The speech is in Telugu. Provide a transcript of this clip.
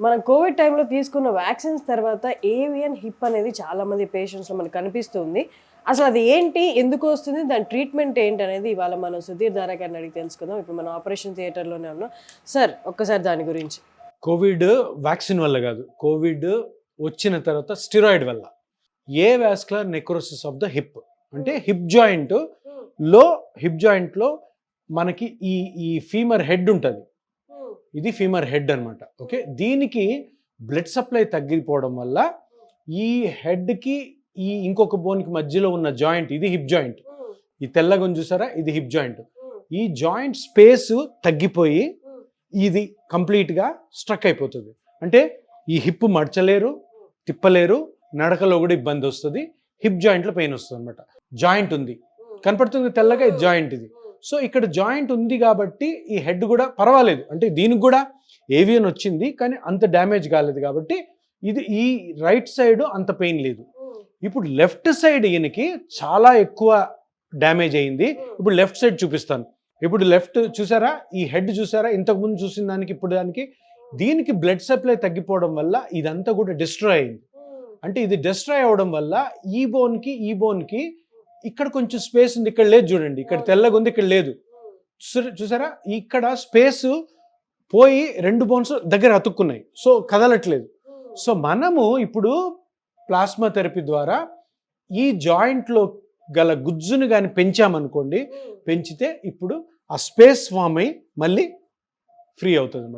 మనం కోవిడ్ టైంలో తీసుకున్న వ్యాక్సిన్స్ తర్వాత ఏవియన్ హిప్ అనేది చాలా మంది పేషెంట్స్లో మనకు కనిపిస్తుంది. అసలు అది ఏంటి, ఎందుకు వస్తుంది, దాని ట్రీట్మెంట్ ఏంటి అనేది ఇవాళ మనం సుధీర్ దారా గారిని అడిగి తెలుసుకుందాం. ఇప్పుడు మనం ఆపరేషన్ థియేటర్లోనే ఉన్నాం. సార్, ఒక్కసారి దాని గురించి. కోవిడ్ వ్యాక్సిన్ వల్ల కాదు, కోవిడ్ వచ్చిన తర్వాత స్టిరాయిడ్ వల్ల avascular necrosis of the hip అంటే హిప్ జాయింట్లో మనకి ఈ ఈ ఫీమర్ హెడ్ ఉంటుంది. ఇది ఫీమర్ హెడ్ అనమాట. ఓకే, దీనికి బ్లడ్ సప్లై తగ్గిపోవడం వల్ల ఈ హెడ్కి ఈ ఇంకొక బోన్కి మధ్యలో ఉన్న జాయింట్, ఇది హిప్ జాయింట్, ఈ తెల్లగా చూసారా, ఇది హిప్ జాయింట్. ఈ జాయింట్ స్పేస్ తగ్గిపోయి ఇది కంప్లీట్గా స్ట్రక్ అయిపోతుంది. అంటే ఈ హిప్ మడచలేరు, తిప్పలేరు, నడకలో కూడా ఇబ్బంది వస్తుంది, హిప్ జాయింట్లో పెయిన్ వస్తుంది అనమాట. జాయింట్ ఉంది, కనపడుతుంది తెల్లగా, ఇది జాయింట్. ఇది సో ఇక్కడ జాయింట్ ఉంది కాబట్టి ఈ హెడ్ కూడా పర్వాలేదు, అంటే దీనికి కూడా ఏవియన్ వచ్చింది కానీ అంత డ్యామేజ్ కాలేదు కాబట్టి ఇది ఈ రైట్ సైడ్ అంత పెయిన్ లేదు. ఇప్పుడు లెఫ్ట్ సైడ్ ఈయనకి చాలా ఎక్కువ డ్యామేజ్ అయింది. ఇప్పుడు లెఫ్ట్ సైడ్ చూపిస్తాను. ఇప్పుడు లెఫ్ట్ చూసారా, ఈ హెడ్ చూసారా, ఇంతకుముందు చూసిన దానికి ఇప్పుడు దానికి, దీనికి బ్లడ్ సప్లై తగ్గిపోవడం వల్ల ఇదంతా కూడా డిస్ట్రాయ్ అయింది. అంటే ఇది డిస్ట్రాయ్ అవ్వడం వల్ల ఈ బోన్కి ఇక్కడ కొంచెం స్పేస్ ఉంది, ఇక్కడ లేదు చూడండి, ఇక్కడ తెల్లగా ఉంది, ఇక్కడ లేదు చూసారా, ఇక్కడ స్పేస్ పోయి రెండు బోన్స్ దగ్గర అతుక్కున్నాయి, సో కదలట్లేదు. సో మనము ఇప్పుడు ప్లాస్మా థెరపీ ద్వారా ఈ జాయింట్లో గల గుజ్జును కానీ పెంచామనుకోండి, పెంచితే ఇప్పుడు ఆ స్పేస్ ఫామ్ అయ్యి మళ్ళీ ఫ్రీ అవుతుంది అన్నమాట.